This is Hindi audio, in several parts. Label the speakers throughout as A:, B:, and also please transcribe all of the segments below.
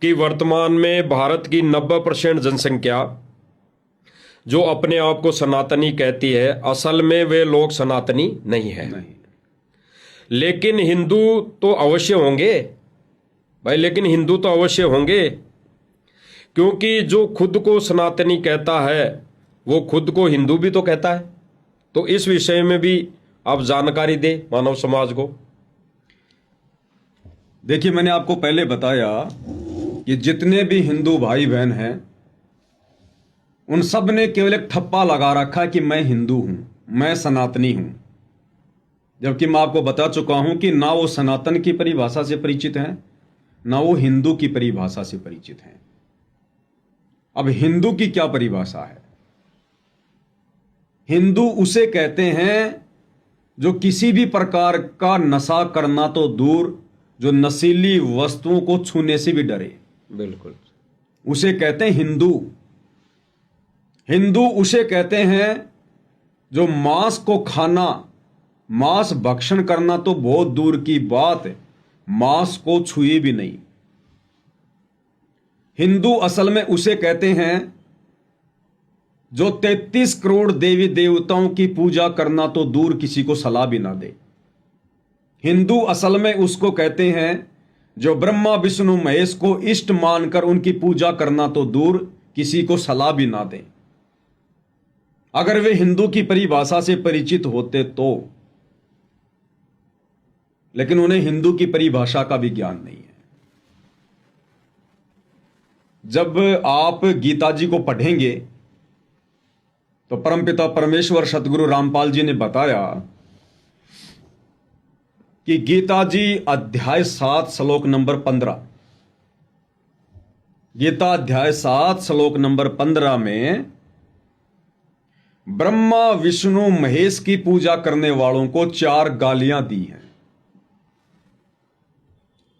A: कि वर्तमान में भारत की 90% जनसंख्या जो अपने आप को सनातनी कहती है, असल में वे लोग सनातनी नहीं है।
B: नहीं।
A: लेकिन हिंदू तो अवश्य होंगे भाई, लेकिन हिंदू तो अवश्य होंगे, क्योंकि जो खुद को सनातनी कहता है वो खुद को हिंदू भी तो कहता है। तो इस विषय में भी आप जानकारी दे मानव समाज को।
B: देखिए, मैंने आपको पहले बताया कि जितने भी हिंदू भाई बहन हैं उन सब ने केवल एक ठप्पा लगा रखा है कि मैं हिंदू हूं, मैं सनातनी हूं, जबकि मैं आपको बता चुका हूं कि ना वो सनातन की परिभाषा से परिचित हैं, ना वो हिंदू की परिभाषा से परिचित हैं। अब हिंदू की क्या परिभाषा है? हिंदू उसे कहते हैं जो किसी भी प्रकार का नशा करना तो दूर, जो नशीली वस्तुओं को छूने से भी डरे,
A: बिल्कुल,
B: उसे कहते हैं हिंदू। हिंदू उसे कहते हैं जो मांस को खाना, मांस भक्षण करना तो बहुत दूर की बात, मांस को छुए भी नहीं। हिंदू असल में उसे कहते हैं जो 33 करोड़ देवी देवताओं की पूजा करना तो दूर किसी को सलाह भी ना दे। हिंदू असल में उसको कहते हैं जो ब्रह्मा विष्णु महेश को इष्ट मानकर उनकी पूजा करना तो दूर किसी को सलाह भी ना दे। अगर वे हिंदू की परिभाषा से परिचित होते तो, लेकिन उन्हें हिंदू की परिभाषा का भी ज्ञान नहीं है। जब आप गीता जी को पढ़ेंगे तो परमपिता परमेश्वर सतगुरु रामपाल जी ने बताया कि गीता जी अध्याय 7 श्लोक नंबर 15, गीता अध्याय 7 श्लोक नंबर 15 में ब्रह्मा विष्णु महेश की पूजा करने वालों को 4 गालियां दी हैं।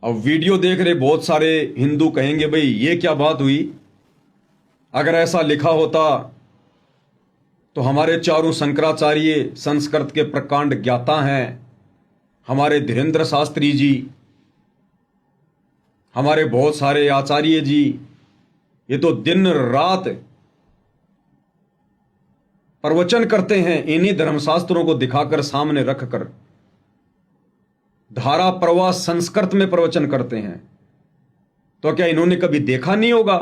B: अब वीडियो देख रहे बहुत सारे हिंदू कहेंगे भाई ये क्या बात हुई, अगर ऐसा लिखा होता तो हमारे चारों शंकराचार्य संस्कृत के प्रकांड ज्ञाता हैं, हमारे धीरेन्द्र शास्त्री जी, हमारे बहुत सारे आचार्य जी, ये तो दिन रात प्रवचन करते हैं, इन्हीं धर्मशास्त्रों को दिखाकर सामने रखकर धारा प्रवाह संस्कृत में प्रवचन करते हैं। तो क्या इन्होंने कभी देखा नहीं होगा?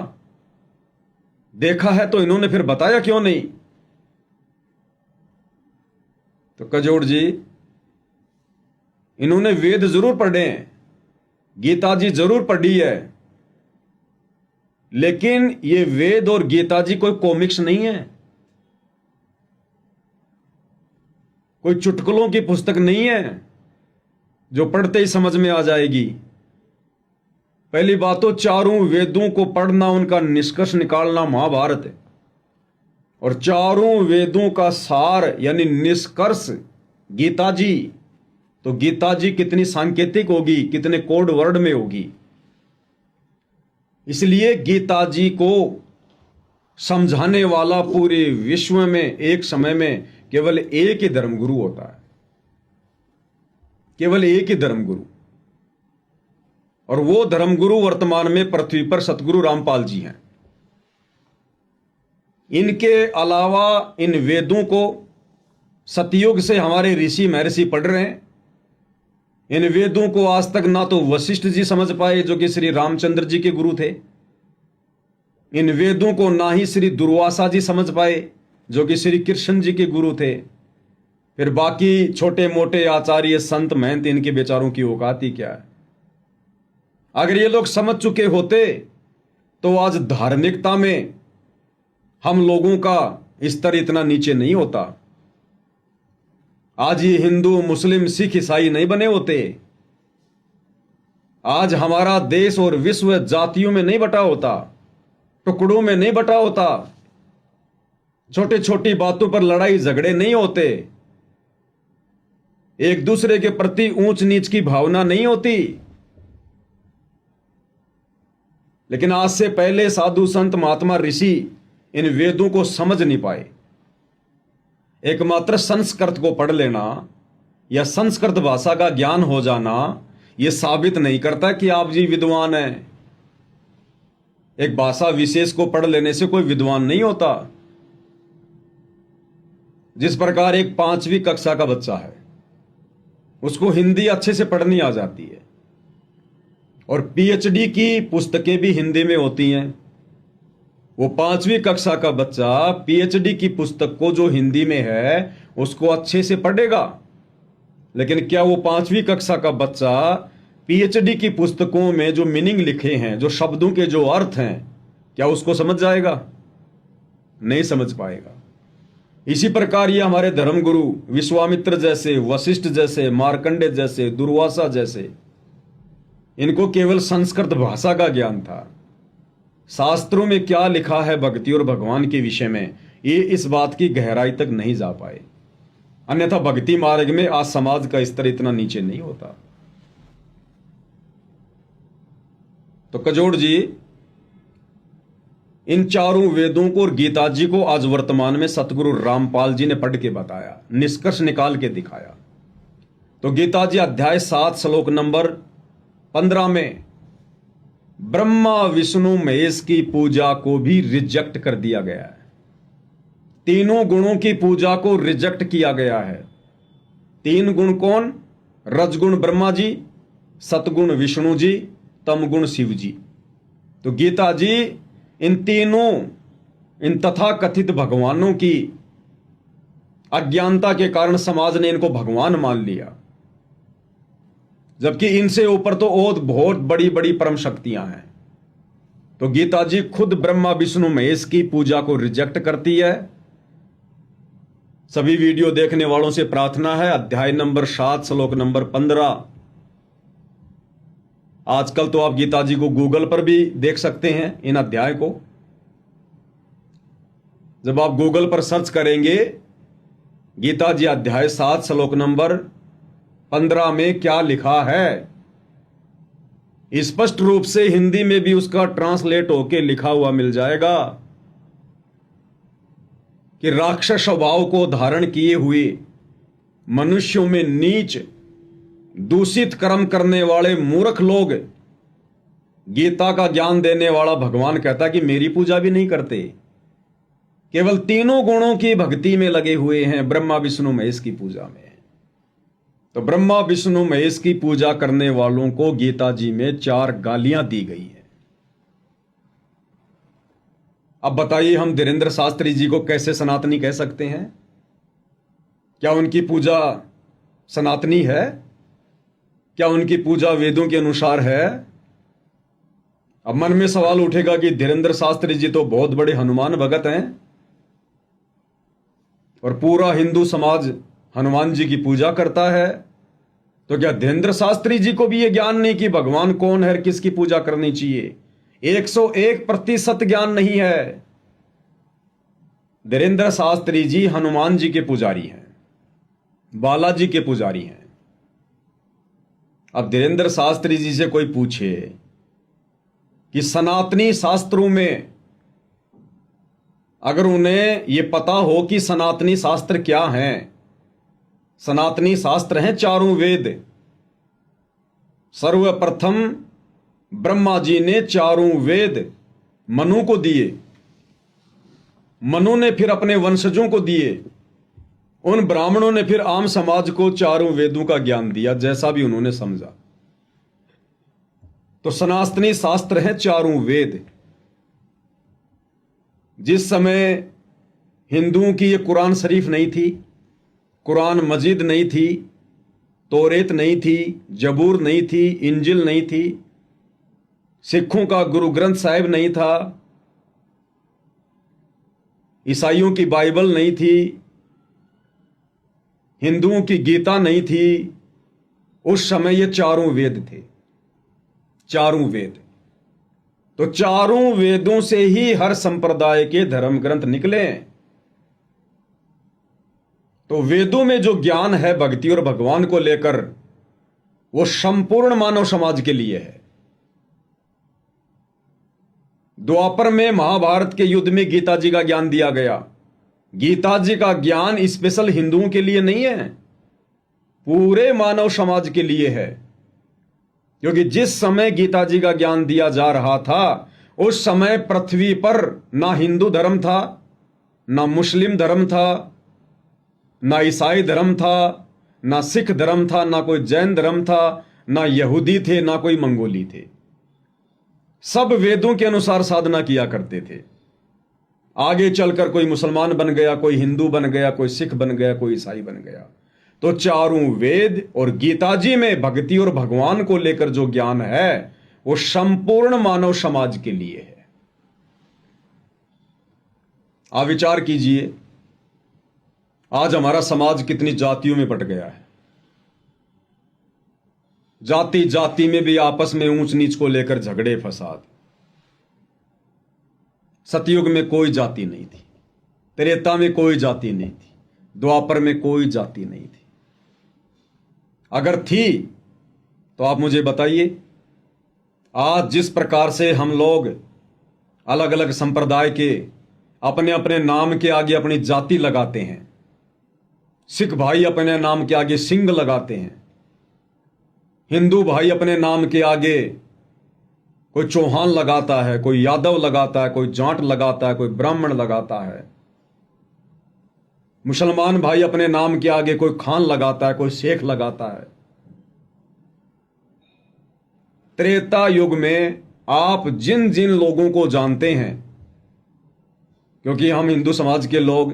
B: देखा है तो इन्होंने फिर बताया क्यों नहीं? तो कजोड़ जी, इन्होंने वेद जरूर पढ़े हैं, गीता जी जरूर पढ़ी है, लेकिन ये वेद और गीता जी कोई कॉमिक्स नहीं है, कोई चुटकुलों की पुस्तक नहीं है जो पढ़ते ही समझ में आ जाएगी। पहली बात तो चारों वेदों को पढ़ना, उनका निष्कर्ष निकालना महाभारत है, और चारों वेदों का सार यानी निष्कर्ष गीता जी। तो गीता जी कितनी सांकेतिक होगी, कितने कोड वर्ड में होगी। इसलिए गीता जी को समझाने वाला पूरे विश्व में एक समय में केवल एक ही धर्मगुरु होता है, केवल एक ही धर्मगुरु, और वो धर्मगुरु वर्तमान में पृथ्वी पर सतगुरु रामपाल जी हैं। इनके अलावा इन वेदों को सतयुग से हमारे ऋषि महर्षि पढ़ रहे हैं। इन वेदों को आज तक ना तो वशिष्ठ जी समझ पाए जो कि श्री रामचंद्र जी के गुरु थे, इन वेदों को ना ही श्री दुर्वासा जी समझ पाए जो कि श्री कृष्ण जी के गुरु थे। फिर बाकी छोटे मोटे आचार्य संत महंत, इनके बेचारों की औकात ही क्या है? अगर ये लोग समझ चुके होते तो आज धार्मिकता में हम लोगों का स्तर इतना नीचे नहीं होता, आज ये हिंदू मुस्लिम सिख ईसाई नहीं बने होते, आज हमारा देश और विश्व जातियों में नहीं बटा होता, टुकड़ों में नहीं बटा होता, छोटी छोटी बातों पर लड़ाई झगड़े नहीं होते, एक दूसरे के प्रति ऊंच नीच की भावना नहीं होती। लेकिन आज से पहले साधु संत महात्मा ऋषि इन वेदों को समझ नहीं पाए। एकमात्र संस्कृत को पढ़ लेना या संस्कृत भाषा का ज्ञान हो जाना यह साबित नहीं करता कि आप जी विद्वान हैं। एक भाषा विशेष को पढ़ लेने से कोई विद्वान नहीं होता। जिस प्रकार एक 5वीं कक्षा का बच्चा है, उसको हिंदी अच्छे से पढ़नी आ जाती है, और पीएचडी की पुस्तकें भी हिंदी में होती हैं। वो 5वीं कक्षा का बच्चा पीएचडी की पुस्तक को जो हिंदी में है उसको अच्छे से पढ़ेगा, लेकिन क्या वो 5वीं कक्षा का बच्चा पीएचडी की पुस्तकों में जो मीनिंग लिखे हैं, जो शब्दों के जो अर्थ हैं, क्या उसको समझ जाएगा? नहीं समझ पाएगा। इसी प्रकार ये हमारे धर्मगुरु विश्वामित्र जैसे, वशिष्ठ जैसे, मार्कंडे जैसे, दुर्वासा जैसे, इनको केवल संस्कृत भाषा का ज्ञान था। शास्त्रों में क्या लिखा है भक्ति और भगवान के विषय में, ये इस बात की गहराई तक नहीं जा पाए। अन्यथा भक्ति मार्ग में आज समाज का स्तर इतना नीचे नहीं होता। तो कजोड़ जी इन चारों वेदों को और गीता जी को आज वर्तमान में सतगुरु रामपाल जी ने पढ़ के बताया, निष्कर्ष निकाल के दिखाया। तो गीता जी अध्याय 7 श्लोक नंबर 15 में ब्रह्मा विष्णु महेश की पूजा को भी रिजेक्ट कर दिया गया है। तीनों गुणों की पूजा को रिजेक्ट किया गया है। 3 गुण कौन? रजगुण ब्रह्मा जी, सतगुण विष्णु जी, तमगुण शिव जी। तो गीता जी इन तीनों, इन तथाकथित भगवानों की अज्ञानता के कारण समाज ने इनको भगवान मान लिया, जबकि इनसे ऊपर तो और बहुत बड़ी बड़ी परम शक्तियां हैं। तो गीता जी खुद ब्रह्मा विष्णु महेश की पूजा को रिजेक्ट करती है। सभी वीडियो देखने वालों से प्रार्थना है, अध्याय नंबर 7 श्लोक नंबर 15। आजकल तो आप गीता जी को गूगल पर भी देख सकते हैं इन अध्याय को। जब आप गूगल पर सर्च करेंगे गीता जी अध्याय 7 श्लोक नंबर 15 में क्या लिखा है, स्पष्ट रूप से हिंदी में भी उसका ट्रांसलेट होके लिखा हुआ मिल जाएगा कि राक्षस स्वभाव को धारण किए हुए मनुष्यों में नीच दूषित कर्म करने वाले मूर्ख लोग गीता का ज्ञान देने वाला भगवान कहता कि मेरी पूजा भी नहीं करते, केवल तीनों गुणों की भक्ति में लगे हुए हैं, ब्रह्मा विष्णु महेश की पूजा में। तो ब्रह्मा विष्णु महेश की पूजा करने वालों को गीता जी में 4 गालियां दी गई है। अब बताइए हम धीरेंद्र शास्त्री जी को कैसे सनातनी कह सकते हैं? क्या उनकी पूजा सनातनी है? क्या उनकी पूजा वेदों के अनुसार है? अब मन में सवाल उठेगा कि धीरेंद्र शास्त्री जी तो बहुत बड़े हनुमान भगत हैं और पूरा हिंदू समाज हनुमान जी की पूजा करता है, तो क्या धीरेंद्र शास्त्री जी को भी यह ज्ञान नहीं कि भगवान कौन है, किसकी पूजा करनी चाहिए? 101% ज्ञान नहीं है। धीरेंद्र शास्त्री जी हनुमान जी के पुजारी हैं, बालाजी के पुजारी हैं। अब धीरेंद्र शास्त्री जी से कोई पूछे कि सनातनी शास्त्रों में, अगर उन्हें यह पता हो कि सनातनी शास्त्र क्या हैं, सनातनी शास्त्र हैं 4 वेद। सर्वप्रथम ब्रह्मा जी ने 4 वेद मनु को दिए, मनु ने फिर अपने वंशजों को दिए, उन ब्राह्मणों ने फिर आम समाज को 4 वेदों का ज्ञान दिया, जैसा भी उन्होंने समझा। तो सनातनी शास्त्र हैं 4 वेद। जिस समय हिंदुओं की ये कुरान शरीफ नहीं थी, कुरान मजीद नहीं थी, तौरेत नहीं थी, जबूर नहीं थी, इंजिल नहीं थी, सिखों का गुरु ग्रंथ साहिब नहीं था, ईसाइयों की बाइबल नहीं थी, हिंदुओं की गीता नहीं थी, उस समय ये 4 वेद थे। 4 वेद। तो 4 वेदों से ही हर संप्रदाय के धर्म ग्रंथ निकले। तो वेदों में जो ज्ञान है भक्ति और भगवान को लेकर, वो संपूर्ण मानव समाज के लिए है। द्वापर में महाभारत के युद्ध में गीता जी का ज्ञान दिया गया। गीता जी का ज्ञान स्पेशल हिंदुओं के लिए नहीं है, पूरे मानव समाज के लिए है। क्योंकि जिस समय गीता जी का ज्ञान दिया जा रहा था उस समय पृथ्वी पर ना हिंदू धर्म था, ना मुस्लिम धर्म था, ना ईसाई धर्म था, ना सिख धर्म था, ना कोई जैन धर्म था, ना यहूदी थे, ना कोई मंगोली थे। सब वेदों के अनुसार साधना किया करते थे। आगे चलकर कोई मुसलमान बन गया, कोई हिंदू बन गया, कोई सिख बन गया, कोई ईसाई बन गया। तो चारों वेद और गीता जी में भक्ति और भगवान को लेकर जो ज्ञान है वो संपूर्ण मानव समाज के लिए है। आप विचार कीजिए, आज हमारा समाज कितनी जातियों में बट गया है। जाति जाति में भी आपस में ऊंच नीच को लेकर झगड़े फसाद। सतयुग में कोई जाति नहीं थी, त्रेता में कोई जाति नहीं थी, द्वापर में कोई जाति नहीं थी। अगर थी तो आप मुझे बताइए। आज जिस प्रकार से हम लोग अलग अलग संप्रदाय के अपने अपने नाम के आगे अपनी जाति लगाते हैं, सिख भाई अपने नाम के आगे सिंह लगाते हैं, हिंदू भाई अपने नाम के आगे कोई चौहान लगाता है, कोई यादव लगाता है, कोई जाट लगाता है, कोई ब्राह्मण लगाता है, मुसलमान भाई अपने नाम के आगे कोई खान लगाता है, कोई शेख लगाता है। त्रेता युग में आप जिन जिन लोगों को जानते हैं, क्योंकि हम हिंदू समाज के लोग,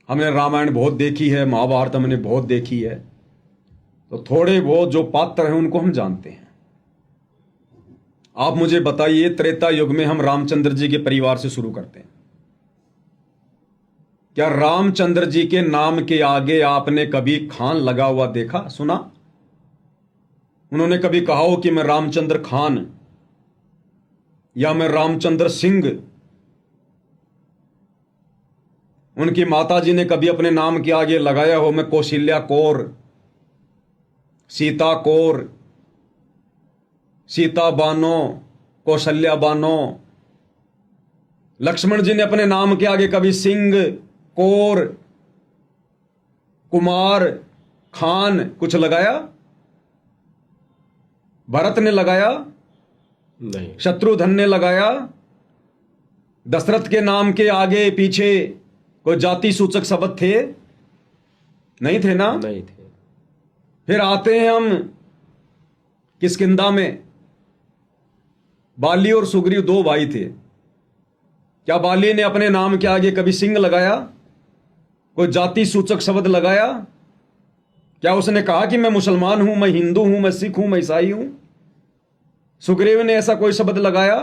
B: हमने रामायण बहुत देखी है, महाभारत हमने बहुत देखी है, तो थोड़े बहुत जो पात्र हैं उनको हम जानते हैं। आप मुझे बताइए, त्रेता युग में हम रामचंद्र जी के परिवार से शुरू करते हैं। क्या रामचंद्र जी के नाम के आगे आपने कभी खान लगा हुआ देखा, सुना? उन्होंने कभी कहा हो कि मैं रामचंद्र खान या मैं रामचंद्र सिंह? उनकी माता जी ने कभी अपने नाम के आगे लगाया हो मैं कौशल्या कौर, सीता कौर, सीता बानो, कौशल्या बानो? लक्ष्मण जी ने अपने नाम के आगे कभी सिंह, कौर, कुमार, खान कुछ लगाया? भरत ने लगाया?
A: नहीं।
B: शत्रुघ्न ने लगाया? दशरथ के नाम के आगे पीछे कोई जाति सूचक शब्द थे? नहीं थे ना?
A: नहीं थे।
B: फिर आते हैं हम किष्किंधा में। बाली और सुग्रीव दो भाई थे। क्या बाली ने अपने नाम के आगे कभी सिंह लगाया? कोई जाति सूचक शब्द लगाया? क्या उसने कहा कि मैं मुसलमान हूं, मैं हिंदू हूं, मैं सिख हूं, मैं ईसाई हूं? सुग्रीव ने ऐसा कोई शब्द लगाया?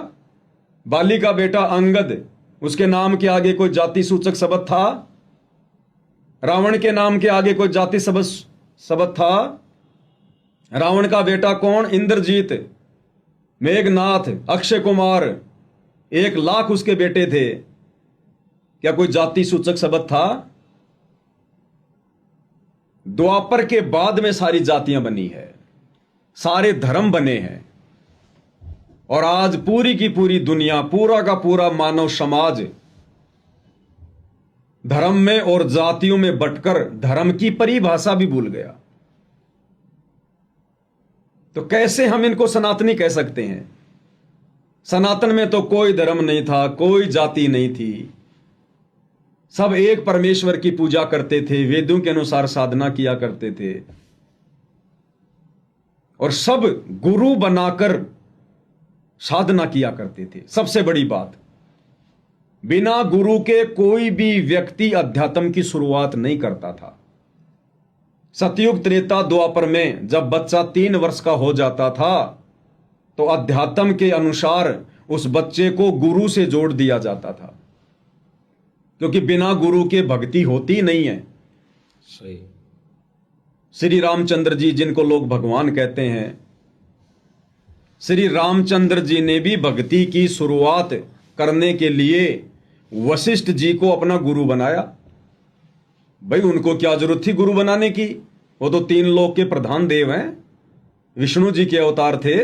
B: बाली का बेटा अंगद, उसके नाम के आगे कोई जाति सूचक शब्द था? रावण के नाम के आगे कोई जाति शब्द था? रावण का बेटा कौन? इंद्रजीत, मेघनाथ, अक्षय कुमार, 1,00,000 उसके बेटे थे। क्या कोई जाति सूचक शब्द था? द्वापर के बाद में सारी जातियां बनी है, सारे धर्म बने हैं, और आज पूरी की पूरी दुनिया, पूरा का पूरा मानव समाज धर्म में और जातियों में बंटकर धर्म की परिभाषा भी भूल गया। तो कैसे हम इनको सनातनी कह सकते हैं? सनातन में तो कोई धर्म नहीं था, कोई जाति नहीं थी, सब एक परमेश्वर की पूजा करते थे, वेदों के अनुसार साधना किया करते थे, और सब गुरु बनाकर साधना किया करते थे। सबसे बड़ी बात, बिना गुरु के कोई भी व्यक्ति अध्यात्म की शुरुआत नहीं करता था। सतयुग, त्रेता, द्वापर में जब बच्चा 3 वर्ष का हो जाता था तो अध्यात्म के अनुसार उस बच्चे को गुरु से जोड़ दिया जाता था, क्योंकि बिना गुरु के भक्ति होती नहीं है।
A: सही।
B: श्री रामचंद्र जी, जिनको लोग भगवान कहते हैं, श्री रामचंद्र जी ने भी भक्ति की शुरुआत करने के लिए वशिष्ठ जी को अपना गुरु बनाया। भाई उनको क्या जरूरत थी गुरु बनाने की? वो तो 3 लोक के प्रधान देव हैं, विष्णु जी के अवतार थे,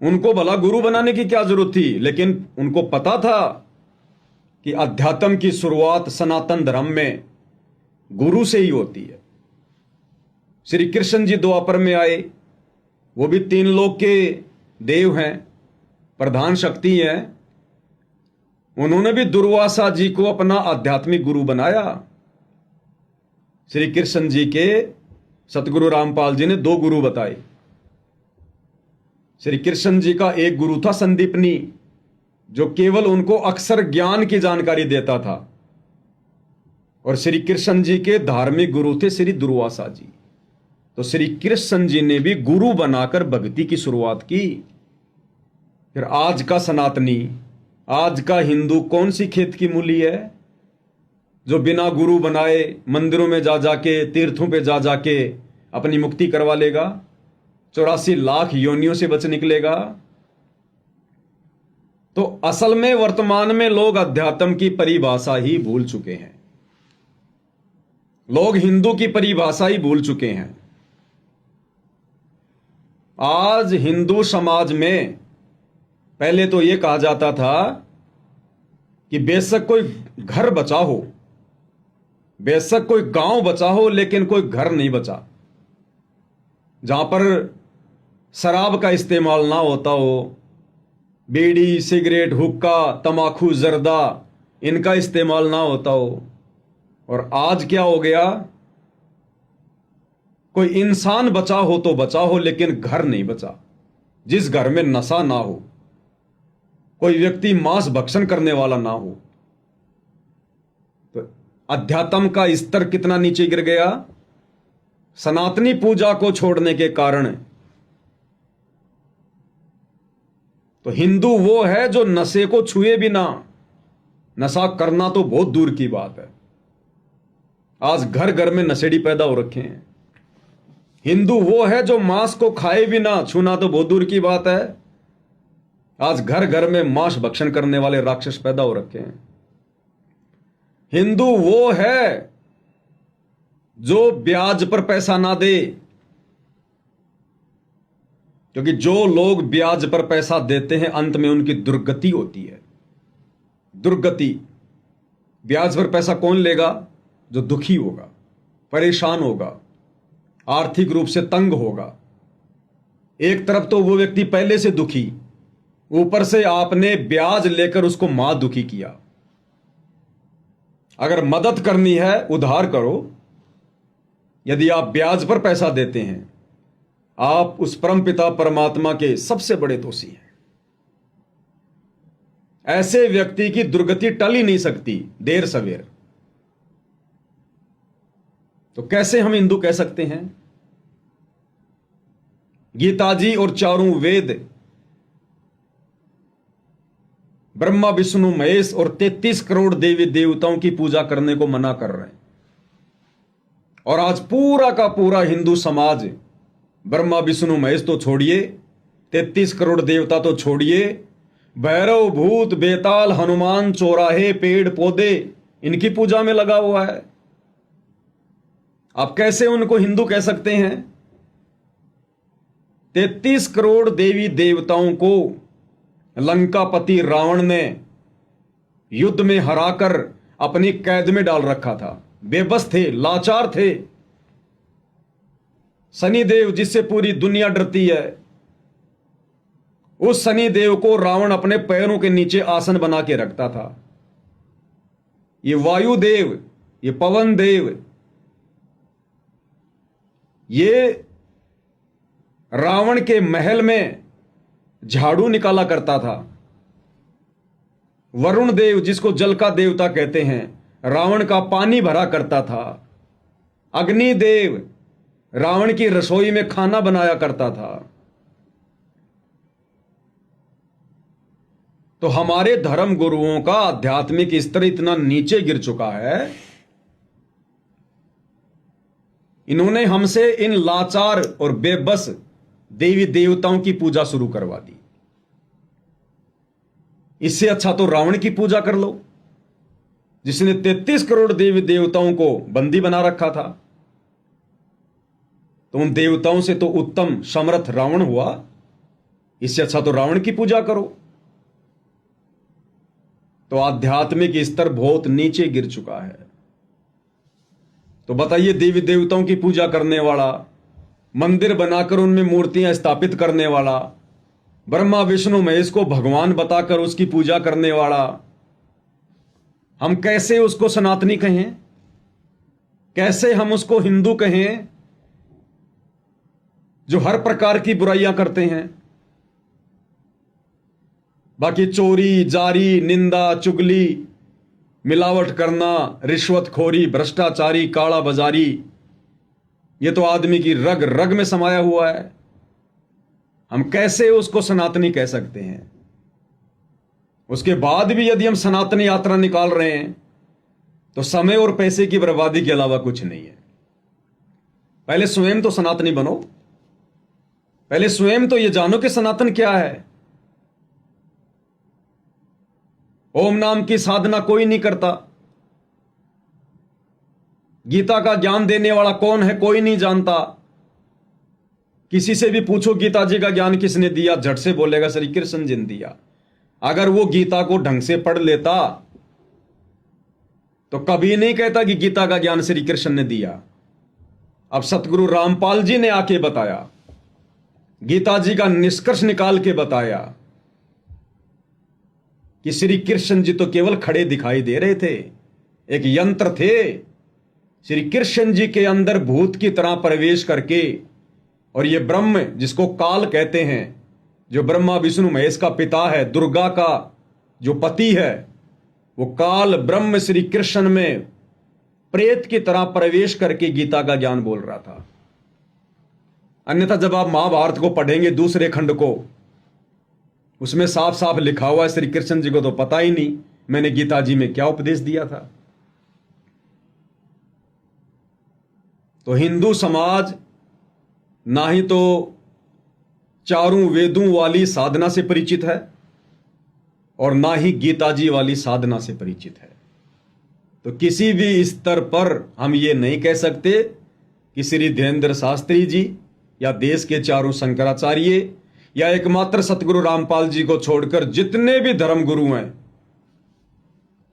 B: उनको भला गुरु बनाने की क्या जरूरत थी? लेकिन उनको पता था कि अध्यात्म की शुरुआत सनातन धर्म में गुरु से ही होती है। श्री कृष्ण जी द्वापर में आए, वो भी 3 लोक के देव हैं, प्रधान शक्ति हैं, उन्होंने भी दुर्वासा जी को अपना आध्यात्मिक गुरु बनाया। श्री कृष्ण जी के सतगुरु रामपाल जी ने 2 गुरु बताए। श्री कृष्ण जी का एक गुरु था संदीपनी, जो केवल उनको अक्षर ज्ञान की जानकारी देता था, और श्री कृष्ण जी के धार्मिक गुरु थे श्री दुर्वासा जी। तो श्री कृष्ण जी ने भी गुरु बनाकर भक्ति की शुरुआत की। फिर आज का सनातनी, आज का हिंदू कौन सी खेत की मूली है जो बिना गुरु बनाए मंदिरों में जा जाके, तीर्थों पे जा जाके अपनी मुक्ति करवा लेगा, 84 लाख योनियों से बच निकलेगा। तो असल में वर्तमान में लोग अध्यात्म की परिभाषा ही भूल चुके हैं, लोग हिंदू की परिभाषा ही भूल चुके हैं। आज हिंदू समाज में पहले तो यह कहा जाता था कि बेशक कोई घर बचा हो, बेशक कोई गांव बचा हो, लेकिन कोई घर नहीं बचा जहां पर शराब का इस्तेमाल ना होता हो, बीड़ी, सिगरेट, हुक्का, तमाकू, जर्दा, इनका इस्तेमाल ना होता हो। और आज क्या हो गया, कोई इंसान बचा हो तो बचा हो, लेकिन घर नहीं बचा जिस घर में नशा ना हो, कोई व्यक्ति मांस भक्षण करने वाला ना हो। तो अध्यात्म का स्तर कितना नीचे गिर गया, सनातनी पूजा को छोड़ने के कारण। तो हिंदू वो है जो नशे को छुए भी ना, नशा करना तो बहुत दूर की बात है। आज घर घर में नशेड़ी पैदा हो रखे हैं। हिंदू वो है जो मांस को खाए भी ना, छूना तो बहुत दूर की बात है। आज घर घर में मांस भक्षण करने वाले राक्षस पैदा हो रखे हैं। हिंदू वो है जो ब्याज पर पैसा ना दे, क्योंकि जो लोग ब्याज पर पैसा देते हैं अंत में उनकी दुर्गति होती है। दुर्गति। ब्याज पर पैसा कौन लेगा? जो दुखी होगा, परेशान होगा, आर्थिक रूप से तंग होगा। एक तरफ तो वो व्यक्ति पहले से दुखी, ऊपर से आपने ब्याज लेकर उसको मां दुखी किया। अगर मदद करनी है उधार करो। यदि आप ब्याज पर पैसा देते हैं, आप उस परमपिता परमात्मा के सबसे बड़े दोषी हैं। ऐसे व्यक्ति की दुर्गति टल ही नहीं सकती देर सवेर। तो कैसे हम हिंदू कह सकते हैं? गीता जी और चारों वेद ब्रह्मा, विष्णु, महेश और 33 करोड़ देवी देवताओं की पूजा करने को मना कर रहे हैं। और आज पूरा का पूरा हिंदू समाज ब्रह्मा, विष्णु, महेश तो छोड़िए, 33 करोड़ देवता तो छोड़िए, भैरव, भूत, बेताल, हनुमान, चौराहे, पेड़ पौधे, इनकी पूजा में लगा हुआ है। आप कैसे उनको हिंदू कह सकते हैं? 33 करोड़ देवी देवताओं को लंकापति रावण ने युद्ध में हराकर अपनी कैद में डाल रखा था। बेबस थे, लाचार थे। शनिदेव जिससे पूरी दुनिया डरती है, उस शनिदेव को रावण अपने पैरों के नीचे आसन बना के रखता था। ये वायुदेव, ये पवन देव, ये रावण के महल में झाड़ू निकाला करता था। वरुण देव, जिसको जल का देवता कहते हैं, रावण का पानी भरा करता था। अग्निदेव रावण की रसोई में खाना बनाया करता था। तो हमारे धर्म गुरुओं का आध्यात्मिक स्तर इतना नीचे गिर चुका है, इन्होंने हमसे इन लाचार और बेबस देवी देवताओं की पूजा शुरू करवा दी। इससे अच्छा तो रावण की पूजा कर लो, जिसने 33 करोड़ देवी देवताओं को बंदी बना रखा था। तो उन देवताओं से तो उत्तम समर्थ रावण हुआ। इससे अच्छा तो रावण की पूजा करो। तो आध्यात्मिक स्तर बहुत नीचे गिर चुका है। तो बताइए, देवी देवताओं की पूजा करने वाला, मंदिर बनाकर उनमें मूर्तियां स्थापित करने वाला, ब्रह्मा विष्णु महेश को भगवान बताकर उसकी पूजा करने वाला, हम कैसे उसको सनातनी कहें? कैसे हम उसको हिंदू कहें जो हर प्रकार की बुराइयां करते हैं? बाकी चोरी, जारी, निंदा, चुगली, मिलावट करना, रिश्वतखोरी, भ्रष्टाचारी, काला बाजारी, ये तो आदमी की रग रग में समाया हुआ है। हम कैसे उसको सनातनी कह सकते हैं? उसके बाद भी यदि हम सनातनी यात्रा निकाल रहे हैं तो समय और पैसे की बर्बादी के अलावा कुछ नहीं है। पहले स्वयं तो सनातनी बनो, पहले स्वयं तो ये जानो कि सनातन क्या है। ओम नाम की साधना कोई नहीं करता, गीता का ज्ञान देने वाला कौन है कोई नहीं जानता। किसी से भी पूछो गीता जी का ज्ञान किसने दिया, झट से बोलेगा श्री कृष्ण जी ने दिया। अगर वो गीता को ढंग से पढ़ लेता तो कभी नहीं कहता कि गीता का ज्ञान श्री कृष्ण ने दिया। अब सतगुरु रामपाल जी ने आके बताया, गीता जी का निष्कर्ष निकाल के बताया कि श्री कृष्ण जी तो केवल खड़े दिखाई दे रहे थे, एक यंत्र थे। श्री कृष्ण जी के अंदर भूत की तरह प्रवेश करके, और ये ब्रह्म जिसको काल कहते हैं, जो ब्रह्मा विष्णु महेश का पिता है, दुर्गा का जो पति है, वो काल ब्रह्म श्री कृष्ण में प्रेत की तरह प्रवेश करके गीता का ज्ञान बोल रहा था। अन्यथा जब आप महाभारत को पढ़ेंगे दूसरे खंड को, उसमें साफ साफ लिखा हुआ है, श्री कृष्ण जी को तो पता ही नहीं मैंने गीता जी में क्या उपदेश दिया था। तो हिंदू समाज ना ही तो चारों वेदों वाली साधना से परिचित है और ना ही गीता जी वाली साधना से परिचित है। तो किसी भी स्तर पर हम ये नहीं कह सकते कि श्री धीरेन्द्र शास्त्री जी या देश के चारों शंकराचार्य या एकमात्र सतगुरु रामपाल जी को छोड़कर जितने भी धर्म गुरु हैं,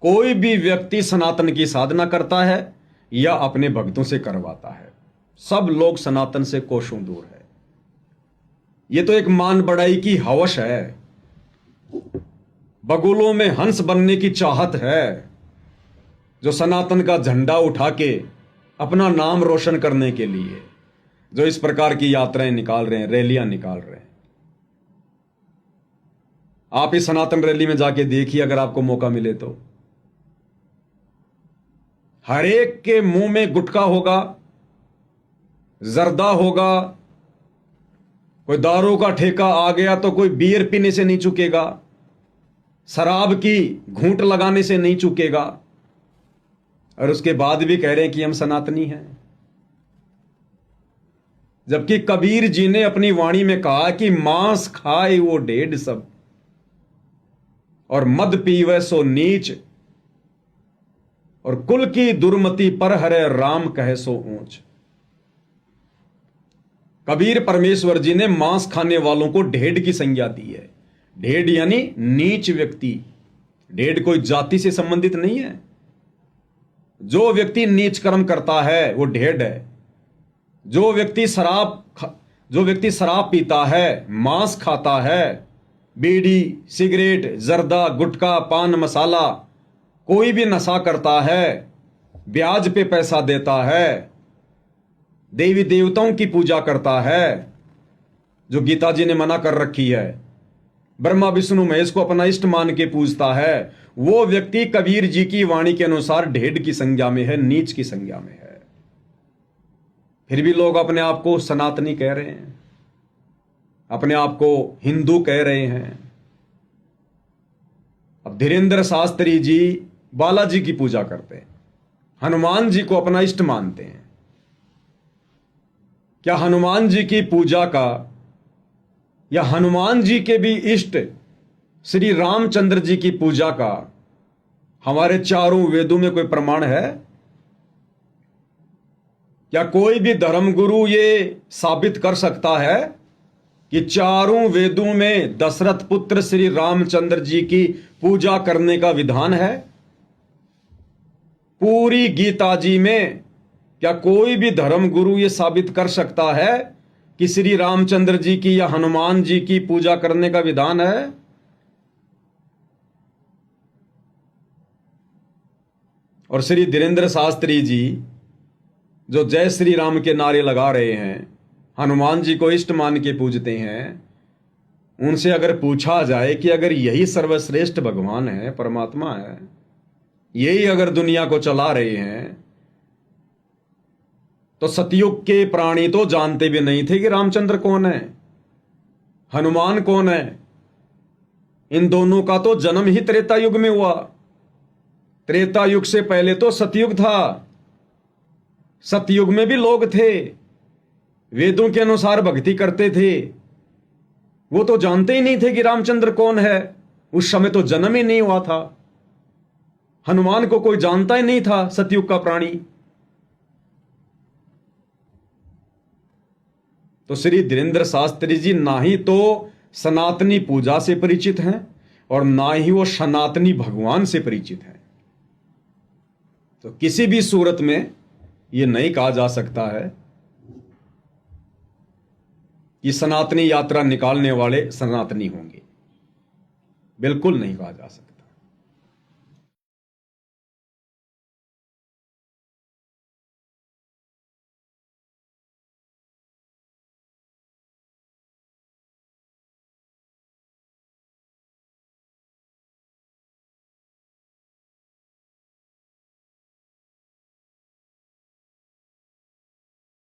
B: कोई भी व्यक्ति सनातन की साधना करता है या अपने भक्तों से करवाता है, सब लोग सनातन से कोसों दूर है। ये तो एक मान बढ़ाई की हवस है, बगुलों में हंस बनने की चाहत है, जो सनातन का झंडा उठा के अपना नाम रोशन करने के लिए जो इस प्रकार की यात्राएं निकाल रहे हैं, रैलियां निकाल रहे हैं। आप इस सनातन रैली में जाके देखिए, अगर आपको मौका मिले तो हर एक के मुंह में गुटखा होगा, जर्दा होगा, कोई दारू का ठेका आ गया तो कोई बियर पीने से नहीं चुकेगा, शराब की घूंट लगाने से नहीं चुकेगा, और उसके बाद भी कह रहे हैं कि हम सनातनी हैं। जबकि कबीर जी ने अपनी वाणी में कहा कि मांस खाए वो ढेड सब, और मद पीवे सो नीच, और कुल की दुर्मति पर हरे राम कहे सो ऊंच। कबीर परमेश्वर जी ने मांस खाने वालों को ढेड की संज्ञा दी है। ढेड यानी नीच व्यक्ति। ढेड कोई जाति से संबंधित नहीं है। जो व्यक्ति नीच कर्म करता है वो ढेड है। जो व्यक्ति शराब पीता है, मांस खाता है, बीड़ी, सिगरेट, जर्दा, गुटखा, पान मसाला, कोई भी नशा करता है, ब्याज पे पैसा देता है, देवी देवताओं की पूजा करता है, जो गीता जी ने मना कर रखी है, ब्रह्मा विष्णु महेश को अपना इष्ट मान के पूजता है, वो व्यक्ति कबीर जी की वाणी के अनुसार ढेड की संज्ञा में है, नीच की संज्ञा में है। फिर भी लोग अपने आप को सनातनी कह रहे हैं, अपने आप को हिंदू कह रहे हैं। अब धीरेन्द्र शास्त्री जी बालाजी की पूजा करते हैं, हनुमान जी को अपना इष्ट मानते हैं। क्या हनुमान जी की पूजा का या हनुमान जी के भी इष्ट श्री रामचंद्र जी की पूजा का हमारे चारों वेदों में कोई प्रमाण है? क्या कोई भी धर्मगुरु ये साबित कर सकता है कि चारों वेदों में दशरथ पुत्र श्री रामचंद्र जी की पूजा करने का विधान है? पूरी गीता जी में क्या कोई भी धर्मगुरु ये साबित कर सकता है कि श्री रामचंद्र जी की या हनुमान जी की पूजा करने का विधान है? और श्री धीरेन्द्र शास्त्री जी जो जय श्री राम के नारे लगा रहे हैं, हनुमान जी को इष्ट मान के पूजते हैं, उनसे अगर पूछा जाए कि अगर यही सर्वश्रेष्ठ भगवान है, परमात्मा है, यही अगर दुनिया को चला रहे हैं, तो सतयुग के प्राणी तो जानते भी नहीं थे कि रामचंद्र कौन है, हनुमान कौन है। इन दोनों का तो जन्म ही त्रेता युग में हुआ। त्रेता युग से पहले तो सतयुग था। सतयुग में भी लोग थे, वेदों के अनुसार भक्ति करते थे, वो तो जानते ही नहीं थे कि रामचंद्र कौन है। उस समय तो जन्म ही नहीं हुआ था। हनुमान को कोई जानता ही नहीं था, सतयुग का प्राणी। तो श्री धीरेन्द्र शास्त्री जी ना ही तो सनातनी पूजा से परिचित हैं और ना ही वो सनातनी भगवान से परिचित हैं। तो किसी भी सूरत में ये नहीं कहा जा सकता है कि सनातनी यात्रा निकालने वाले सनातनी होंगे। बिल्कुल नहीं कहा जा सकता।